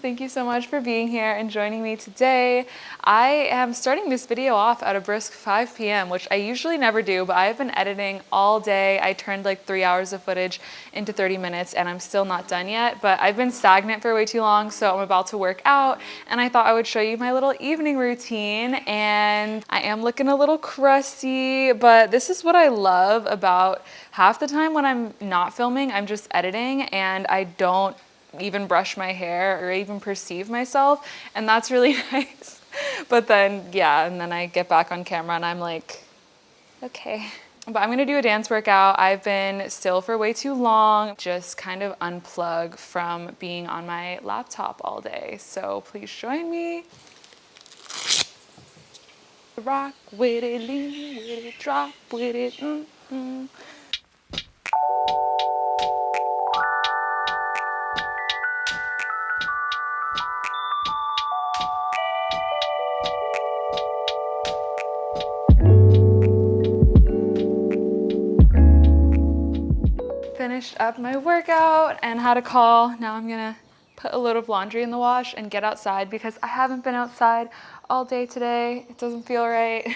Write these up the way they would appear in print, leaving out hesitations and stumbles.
Thank you so much for being here and joining me today. I am starting this video off at a brisk 5 p.m., which I usually never do, but I've been editing all day. I turned like 3 hours of footage into 30 minutes and I'm still not done yet, but I've been stagnant for way too long, so I'm about to work out and I thought I would show you my little evening routine. And I am looking a little crusty, but this is what I love about half the time when I'm not filming, I'm just editing and I don't even brush my hair or even perceive myself, and that's really nice. But then and then I get back on camera and I'm like, okay. But I'm gonna do a dance workout. I've been still for way too long, just kind of unplug from being on my laptop all day. So please join me. Rock with it, lean with it, drop with it. Finished up my workout and had a call. Now I'm gonna put a load of laundry in the wash and get outside because I haven't been outside all day today. It doesn't feel right.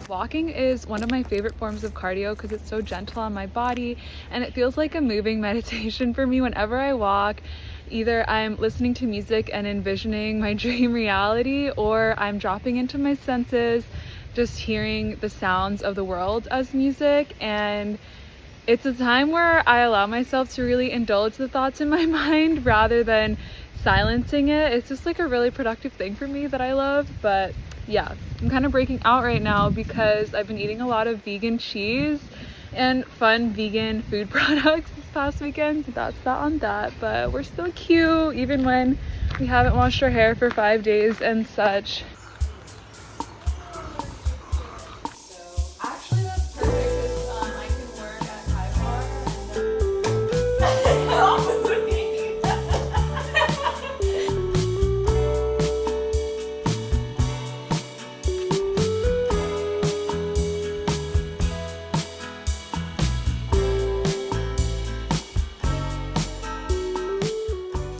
Walking is one of my favorite forms of cardio because it's so gentle on my body and it feels like a moving meditation for me whenever I walk. Either I'm listening to music and envisioning my dream reality, or I'm dropping into my senses, just hearing the sounds of the world as music. And it's a time where I allow myself to really indulge the thoughts in my mind rather than silencing it. It's just like a really productive thing for me that I love. But yeah, I'm kind of breaking out right now because I've been eating a lot of vegan cheese and fun vegan food products this past weekend. So that's that on that. But we're still cute even when we haven't washed our hair for 5 days and such.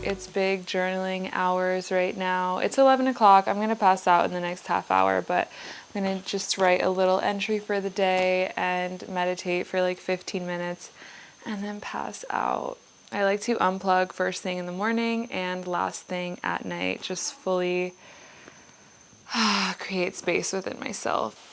It's big journaling hours right now. It's 11 o'clock. I'm gonna pass out in the next half hour, but I'm gonna just write a little entry for the day and meditate for like 15 minutes and then pass out. I like to unplug first thing in the morning and last thing at night, just fully create space within myself.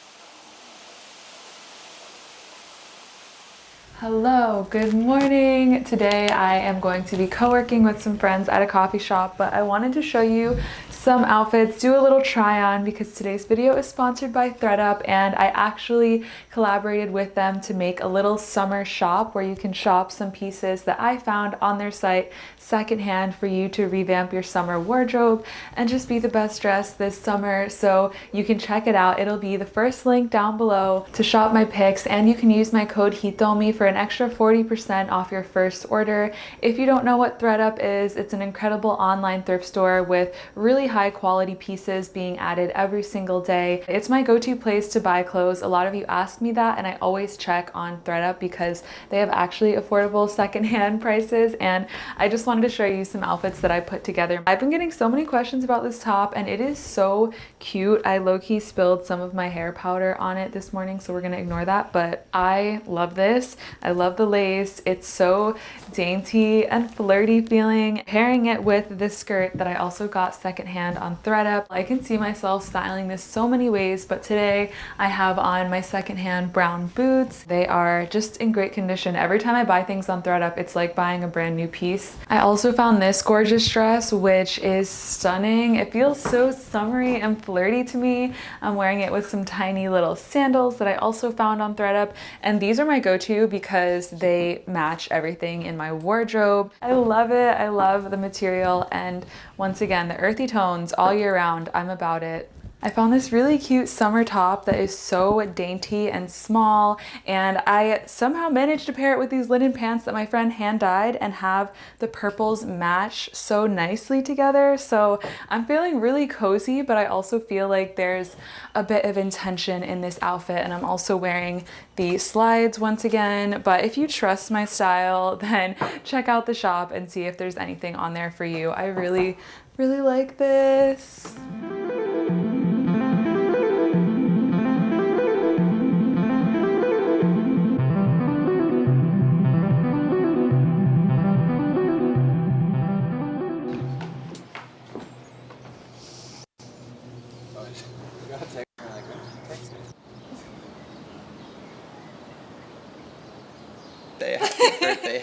Hello, good morning. Today I am going to be co-working with some friends at a coffee shop, but I wanted to show you some outfits, do a little try on because today's video is sponsored by thredUP and I actually collaborated with them to make a little summer shop where you can shop some pieces that I found on their site secondhand for you to revamp your summer wardrobe and just be the best dressed this summer. So you can check it out. It'll be the first link down below to shop my picks, and you can use my code Hitomi for an extra 40% off your first order. If you don't know what thredUP is, it's an incredible online thrift store with really high quality pieces being added every single day. It's my go-to place to buy clothes. A lot of you ask me that and I always check on thredUP because they have actually affordable secondhand prices, and I just wanted to show you some outfits that I put together. I've been getting so many questions about this top and it is so cute. I low-key spilled some of my hair powder on it this morning, so we're gonna ignore that, but I love this. I love the lace. It's so dainty and flirty feeling. Pairing it with this skirt that I also got secondhand on thredUP. I can see myself styling this so many ways, but today I have on my secondhand brown boots. They are just in great condition. Every time I buy things on thredUP, it's like buying a brand new piece. I also found this gorgeous dress, which is stunning. It feels so summery and flirty to me. I'm wearing it with some tiny little sandals that I also found on thredUP, and these are my go-to because they match everything in my wardrobe. I love it. I love the material, and once again, the earthy tones all year round. I'm about it. I found this really cute summer top that is so dainty and small, and I somehow managed to pair it with these linen pants that my friend hand dyed and have the purples match so nicely together. So I'm feeling really cozy, but I also feel like there's a bit of intention in this outfit, and I'm also wearing the slides once again. But if you trust my style, then check out the shop and see if there's anything on there for you. I really like this.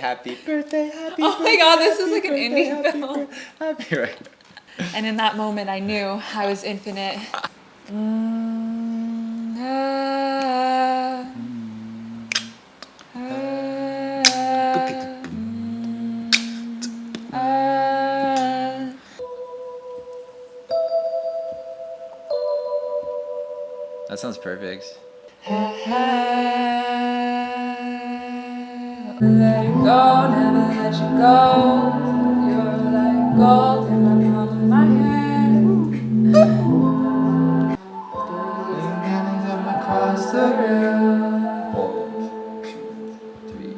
Happy birthday, oh my god, this is like an indie film. Happy, right? And in that moment, I knew I was infinite. That sounds perfect. Let it go, never let you go. You're like gold in the palm of my hand. Come across the room. 1, 2, 3,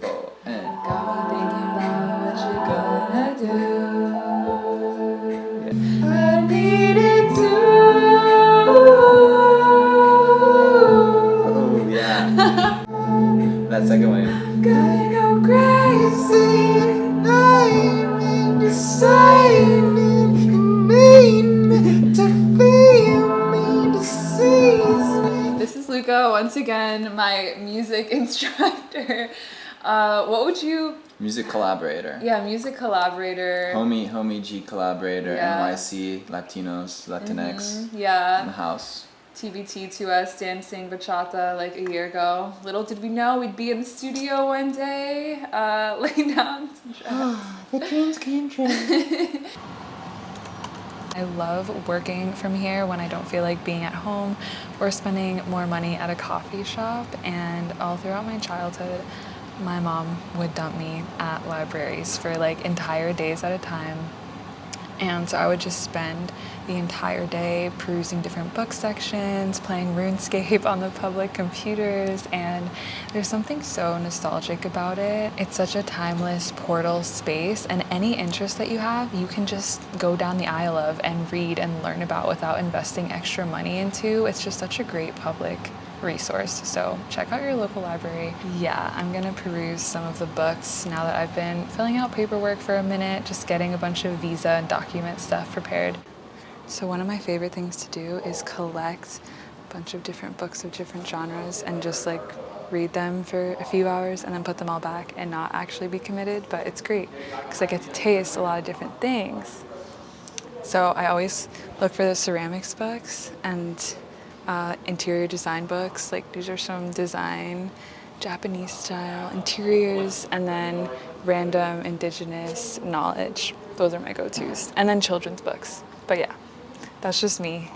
4, and Got me thinking about what you're gonna do. I needed to. oh yeah. That second one. Gonna go crazy. I'm deciding you made me to feel me to seize me. This is Luca once again, my music instructor. What would you? Music collaborator. Yeah, music collaborator. Homie G collaborator. Yeah. NYC Latinos Latinx. Yeah. In the house. TBT to us dancing bachata like a year ago. Little did we know we'd be in the studio one day, laying down some tracks. The dreams came true. I love working from here when I don't feel like being at home or spending more money at a coffee shop. And all throughout my childhood, my mom would dump me at libraries for like entire days at a time. And so I would just spend the entire day perusing different book sections, playing RuneScape on the public computers, and there's something so nostalgic about it. It's such a timeless portal space, and any interest that you have, you can just go down the aisle of and read and learn about without investing extra money into. It's just such a great public resource. So check out your local library. Yeah, I'm gonna peruse some of the books now that I've been filling out paperwork for a minute, just getting a bunch of visa and document stuff prepared. So one of my favorite things to do is collect a bunch of different books of different genres and just like read them for a few hours and then put them all back and not actually be committed. But it's great because I get to taste a lot of different things. So I always look for the ceramics books and interior design books. Like these are some design, Japanese style interiors, and then random indigenous knowledge. Those are my go-tos. And then children's books. But yeah, that's just me.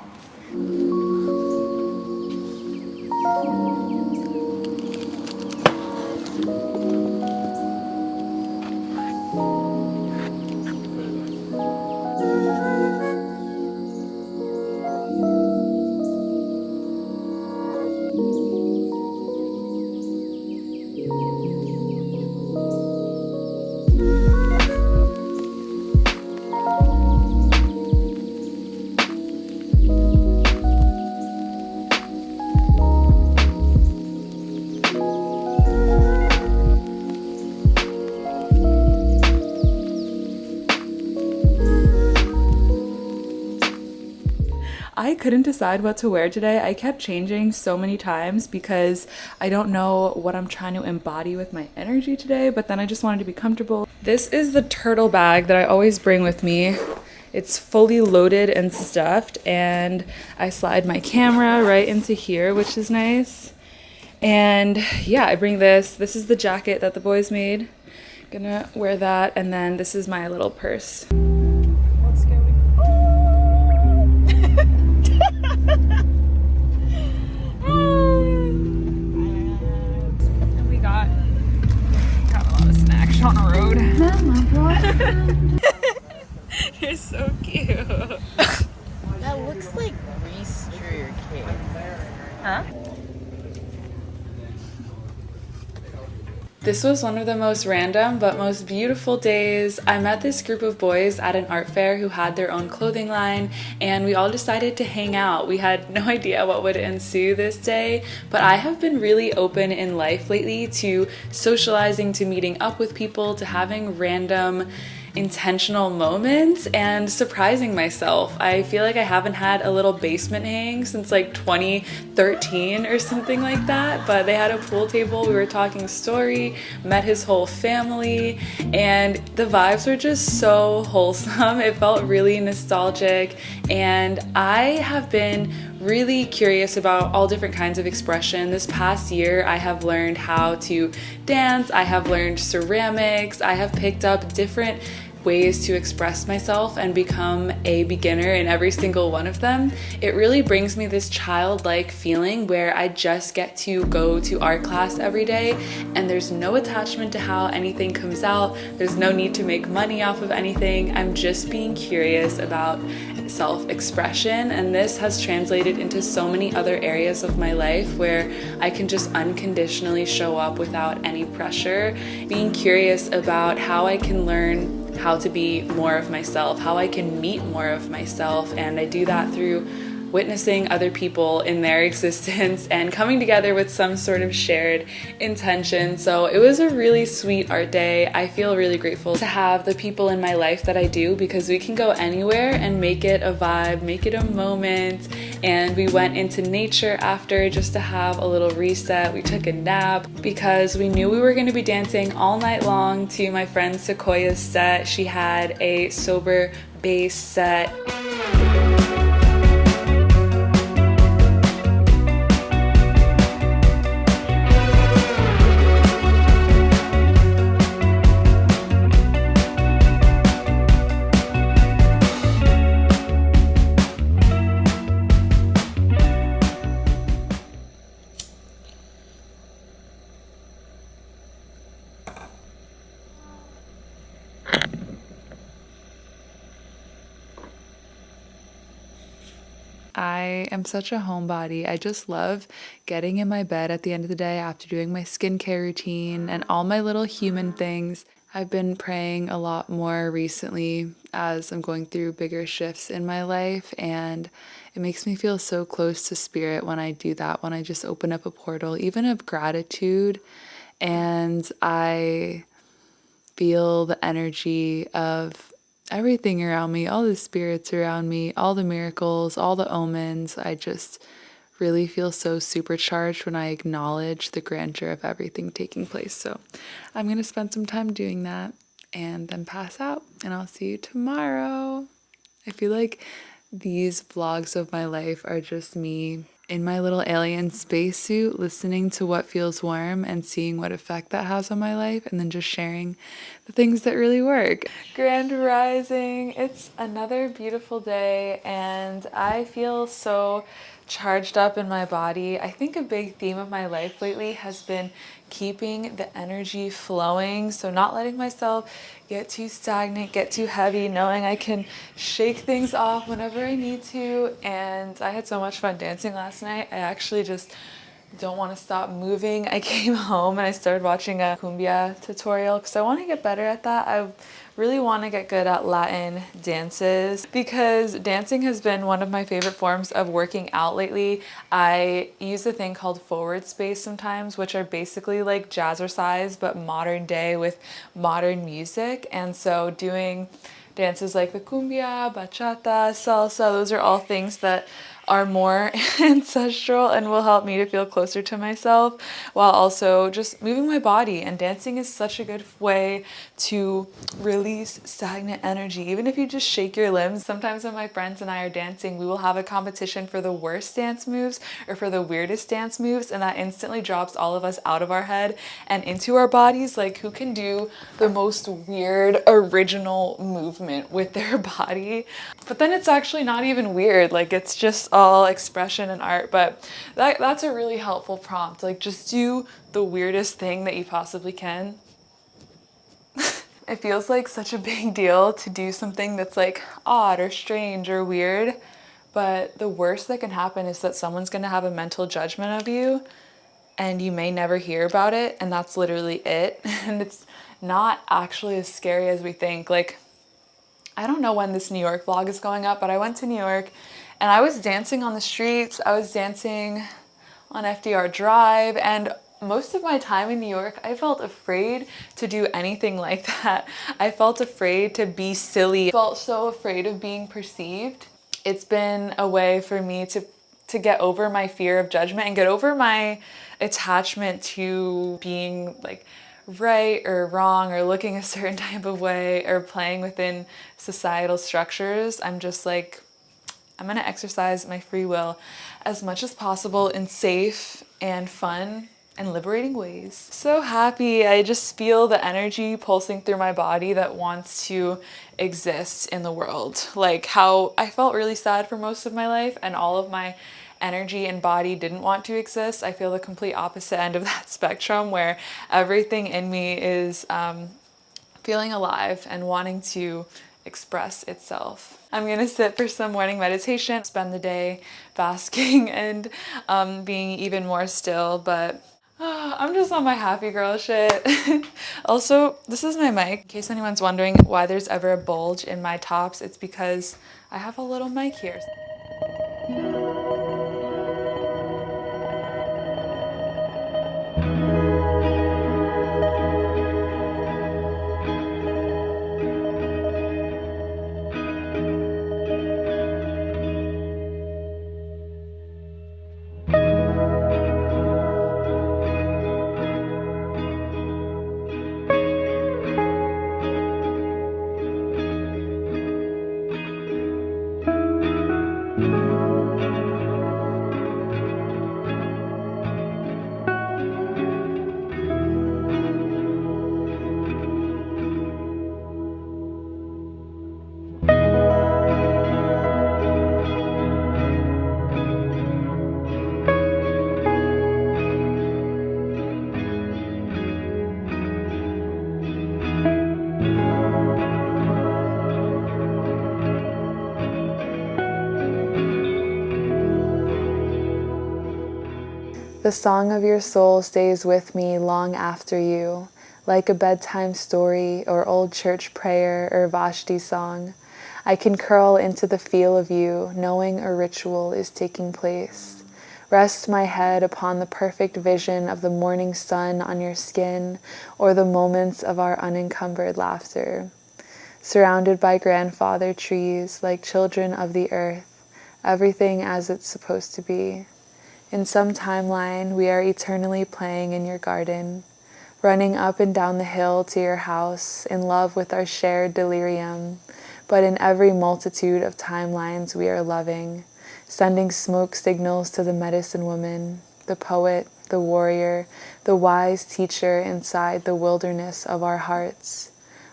I couldn't decide what to wear today. I kept changing so many times because I don't know what I'm trying to embody with my energy today, but then I just wanted to be comfortable. This is the turtle bag that I always bring with me. It's fully loaded and stuffed, and I slide my camera right into here, which is nice. And yeah, I bring this. This is the jacket that the boys made. Gonna wear that, and then this is my little purse. What's going on? Huh? This was one of the most random but most beautiful days. I met this group of boys at an art fair who had their own clothing line, and we all decided to hang out. We had no idea what would ensue this day, but I have been really open in life lately to socializing, to meeting up with people, to having random intentional moments and surprising myself. I feel like I haven't had a little basement hang since like 2013 or something like that, but they had a pool table, we were talking story, met his whole family, and the vibes were just so wholesome. It felt really nostalgic, and I have been really curious about all different kinds of expression. This past year, I have learned how to dance, I have learned ceramics, I have picked up different ways to express myself and become a beginner in every single one of them. It really brings me this childlike feeling where I just get to go to art class every day and there's no attachment to how anything comes out. There's no need to make money off of anything. I'm just being curious about self-expression, and this has translated into so many other areas of my life where I can just unconditionally show up without any pressure, being curious about how I can learn how to be more of myself, how I can meet more of myself, and I do that through witnessing other people in their existence and coming together with some sort of shared intention. So it was a really sweet art day. I feel really grateful to have the people in my life that I do, because we can go anywhere and make it a vibe, make it a moment. And we went into nature after just to have a little reset. We took a nap because we knew we were going to be dancing all night long to my friend Sequoia's set. She had a sober bass set. I am such a homebody. I just love getting in my bed at the end of the day after doing my skincare routine and all my little human things. I've been praying a lot more recently as I'm going through bigger shifts in my life, and it makes me feel so close to spirit when I do that, when I just open up a portal, even of gratitude, and I feel the energy of everything around me, all the spirits around me, all the miracles, all the omens. I just really feel so supercharged when I acknowledge the grandeur of everything taking place. So I'm going to spend some time doing that and then pass out, and I'll see you tomorrow. I feel like these vlogs of my life are just me in my little alien spacesuit, listening to what feels warm and seeing what effect that has on my life, and then just sharing the things that really work. Grand Rising, it's another beautiful day, and I feel so charged up in my body. I think a big theme of my life lately has been keeping the energy flowing, so not letting myself get too stagnant, get too heavy, knowing I can shake things off whenever I need to. And I had so much fun dancing last night. I actually just don't want to stop moving. I came home and I started watching a cumbia tutorial because I want to get better at that. I really want to get good at Latin dances because dancing has been one of my favorite forms of working out lately. I use a thing called forward space sometimes, which are basically like jazzercise but modern day with modern music. And so doing dances like the cumbia, bachata, salsa, those are all things that are more ancestral and will help me to feel closer to myself while also just moving my body. And dancing is such a good way to release stagnant energy. Even if you just shake your limbs, sometimes when my friends and I are dancing, we will have a competition for the worst dance moves or for the weirdest dance moves, and that instantly drops all of us out of our head and into our bodies. Like, who can do the most weird original movement with their body? But then it's actually not even weird, like it's just all expression and art. But that's a really helpful prompt. Like, just do the weirdest thing that you possibly can. It feels like such a big deal to do something that's like odd or strange or weird, But the worst that can happen is that someone's going to have a mental judgment of you and you may never hear about it, and that's literally it. And it's not actually as scary as we think. Like, I don't know when this New York vlog is going up, but I went to New York and I was dancing on the streets. I was dancing on FDR Drive, and most of my time in New York, I felt afraid to do anything like that. I felt afraid to be silly. I felt so afraid of being perceived. It's been a way for me to get over my fear of judgment and get over my attachment to being like right or wrong or looking a certain type of way or playing within societal structures. I'm just like, I'm gonna exercise my free will as much as possible in safe and fun and liberating ways. So happy. I just feel the energy pulsing through my body that wants to exist in the world. Like how I felt really sad for most of my life and all of my energy and body didn't want to exist. I feel the complete opposite end of that spectrum where everything in me is feeling alive and wanting to express itself. I'm gonna sit for some morning meditation, spend the day basking and being even more still, but I'm just on my happy girl shit. Also, this is my mic. In case anyone's wondering why there's ever a bulge in my tops, it's because I have a little mic here. The song of your soul stays with me long after you, like a bedtime story or old church prayer or Vashti song. I can curl into the feel of you, knowing a ritual is taking place. Rest my head upon the perfect vision of the morning sun on your skin or the moments of our unencumbered laughter. Surrounded by grandfather trees like children of the earth, everything as it's supposed to be. In some timeline, we are eternally playing in your garden, running up and down the hill to your house, in love with our shared delirium. But in every multitude of timelines we are loving, sending smoke signals to the medicine woman, the poet, the warrior, the wise teacher inside the wilderness of our hearts.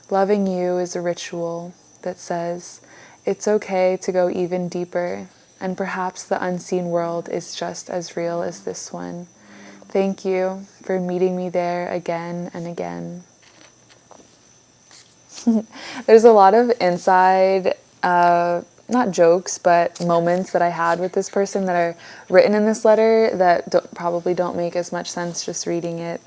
Loving you is a ritual that says, it's okay to go even deeper, and perhaps the unseen world is just as real as this one. Thank you for meeting me there again and again. There's a lot of inside, not jokes, but moments that I had with this person that are written in this letter that probably don't make as much sense just reading it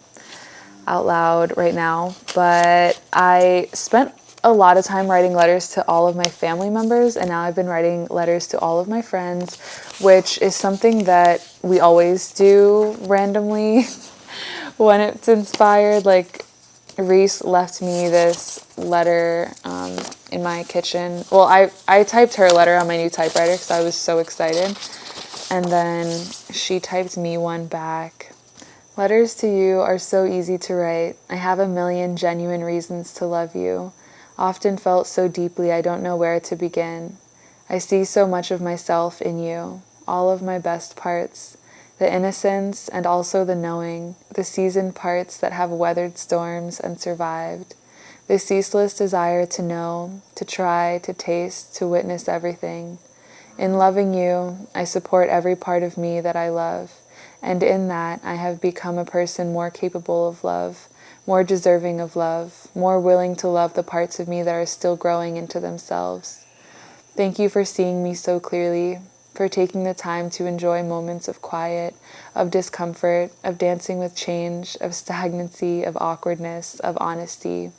out loud right now. But I spent a lot of time writing letters to all of my family members, and now I've been writing letters to all of my friends, which is something that we always do randomly when it's inspired. Like Reese left me this letter in my kitchen. Well, I typed her letter on my new typewriter because I was so excited, and then she typed me one back. Letters to you are so easy to write. I have a million genuine reasons to love you. Often felt so deeply I don't know where to begin. I see so much of myself in you, all of my best parts, the innocence and also the knowing, the seasoned parts that have weathered storms and survived, the ceaseless desire to know, to try, to taste, to witness everything. In loving you, I support every part of me that I love, and in that I have become a person more capable of love, more deserving of love, more willing to love the parts of me that are still growing into themselves. Thank you for seeing me so clearly. for taking the time to enjoy moments of quiet, of discomfort, of dancing with change, of stagnancy, of awkwardness, of honesty.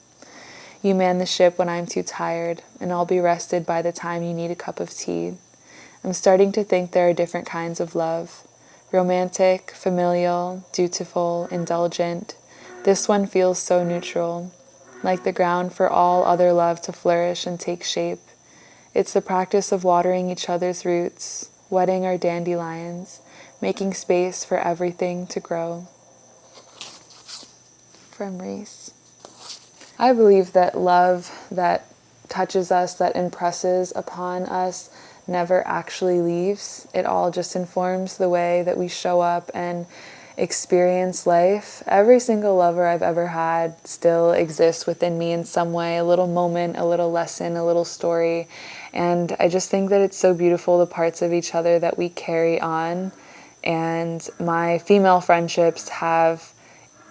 You man the ship when I'm too tired, and I'll be rested by the time you need a cup of tea. I'm starting to think there are different kinds of love. Romantic, familial, dutiful, indulgent. This one feels so neutral, like the ground for all other love to flourish and take shape. It's the practice of watering each other's roots, wetting our dandelions, making space for everything to grow. From Reese. I believe that love that touches us, that impresses upon us, never actually leaves. It all just informs the way that we show up and experience life. Every single lover I've ever had still exists within me in some way, a little moment, a little lesson, a little story. And I just think that it's so beautiful, the parts of each other that we carry on. And my female friendships have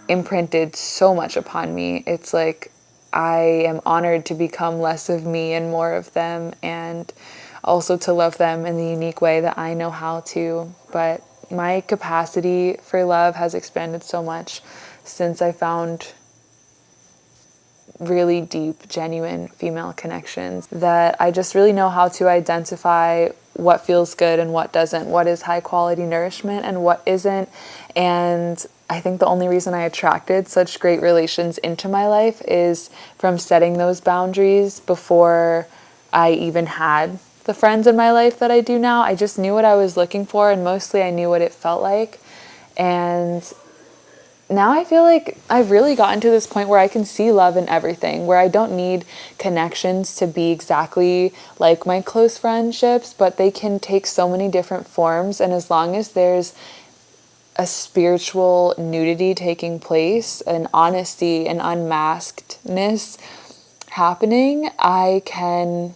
imprinted so much upon me. It's like I am honored to become less of me and more of them, and also to love them in the unique way that I know how to. But my capacity for love has expanded so much since I found really deep, genuine female connections that I just really know how to identify what feels good and what doesn't, what is high quality nourishment and what isn't. And I think the only reason I attracted such great relations into my life is from setting those boundaries before I even had the friends in my life that I do now. I just knew what I was looking for, and mostly I knew what it felt like. And now I feel like I've really gotten to this point where I can see love in everything, where I don't need connections to be exactly like my close friendships, but they can take so many different forms. And as long as there's a spiritual nudity taking place, an honesty, an unmaskedness happening, I can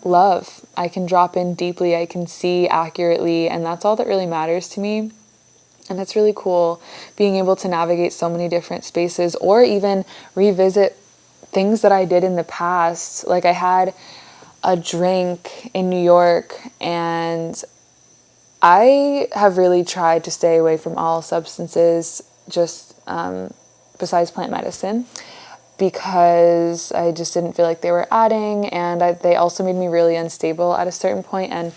love. I can drop in deeply, I can see accurately, and that's all that really matters to me. And it's really cool being able to navigate so many different spaces, or even revisit things that I did in the past. Like I had a drink in New York, and I have really tried to stay away from all substances, just besides plant medicine, because I just didn't feel like they were adding, and they also made me really unstable at a certain point. And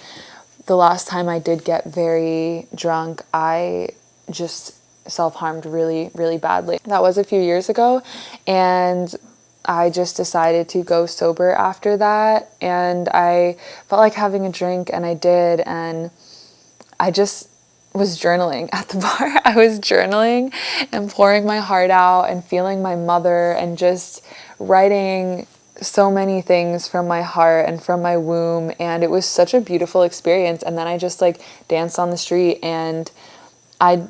the last time I did get very drunk, I just self-harmed really, really badly. That was a few years ago, and I just decided to go sober after that, and I felt like having a drink, and I did, and I just was journaling at the bar. I was journaling and pouring my heart out and feeling my mother and just writing so many things from my heart and from my womb, and it was such a beautiful experience. And then I just like danced on the street, and I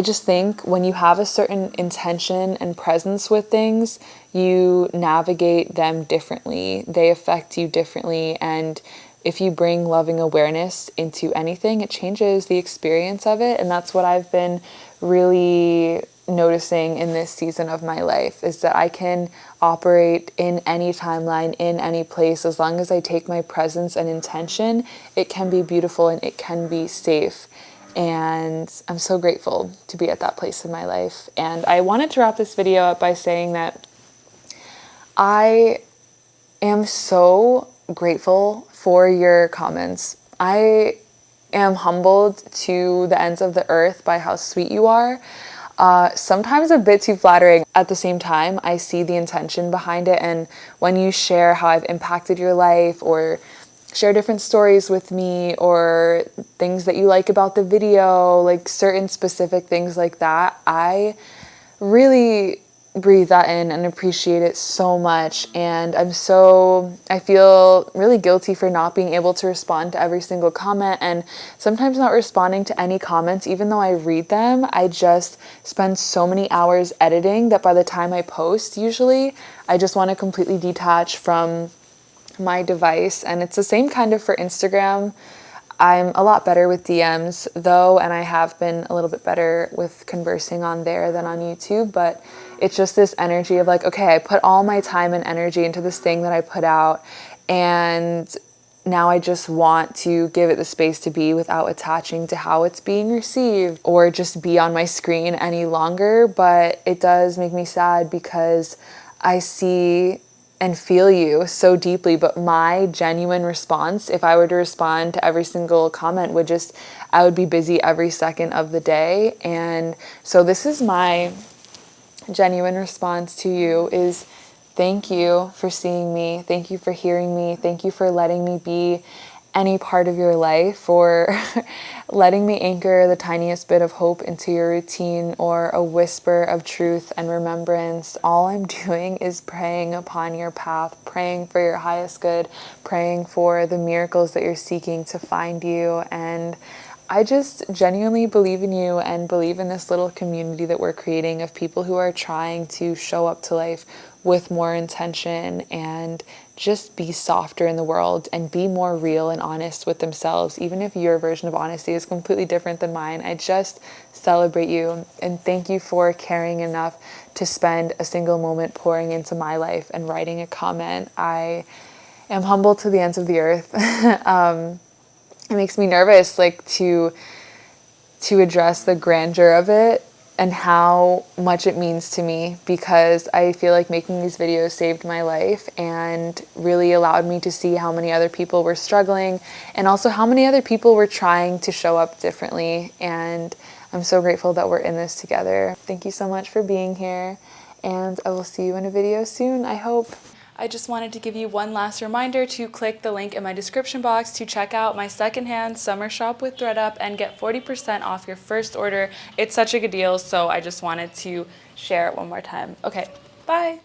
just think when you have a certain intention and presence with things, you navigate them differently. They affect you differently, and if you bring loving awareness into anything, it changes the experience of it. And that's what I've been really noticing in this season of my life, is that I can operate in any timeline, in any place. As long as I take my presence and intention, it can be beautiful and it can be safe. And I'm so grateful to be at that place in my life. And I wanted to wrap this video up by saying that I am so grateful for your comments. I am humbled to the ends of the earth by how sweet you are. Sometimes a bit too flattering. At the same time, I see the intention behind it, and when you share how I've impacted your life, or share different stories with me, or things that you like about the video, like certain specific things like that, I really breathe that in and appreciate it so much. And I feel really guilty for not being able to respond to every single comment, and sometimes not responding to any comments. Even though I read them, I just spend so many hours editing that by the time I post, usually I just want to completely detach from my device. And it's the same kind of for Instagram. I'm a lot better with DMs though, and I have been a little bit better with conversing on there than on YouTube, but it's just this energy of like, okay, I put all my time and energy into this thing that I put out, and now I just want to give it the space to be without attaching to how it's being received or just be on my screen any longer. But it does make me sad because I see and feel you so deeply, but my genuine response, if I were to respond to every single comment, I would be busy every second of the day. And so this is my genuine response to you is thank you for seeing me. Thank you for hearing me. Thank you for letting me be any part of your life, for letting me anchor the tiniest bit of hope into your routine or a whisper of truth and remembrance. All I'm doing is praying upon your path, praying for your highest good, praying for the miracles that you're seeking to find you. And I just genuinely believe in you and believe in this little community that we're creating of people who are trying to show up to life with more intention and just be softer in the world and be more real and honest with themselves. Even if your version of honesty is completely different than mine, I just celebrate you and thank you for caring enough to spend a single moment pouring into my life and writing a comment. I am humbled to the ends of the earth. It makes me nervous, like to address the grandeur of it and how much it means to me, because I feel like making these videos saved my life and really allowed me to see how many other people were struggling and also how many other people were trying to show up differently. And I'm so grateful that we're in this together. Thank you so much for being here, and I will see you in a video soon, I hope. I just wanted to give you one last reminder to click the link in my description box to check out my secondhand summer shop with thredUP and get 40% off your first order. It's such a good deal, so I just wanted to share it one more time. Okay, bye.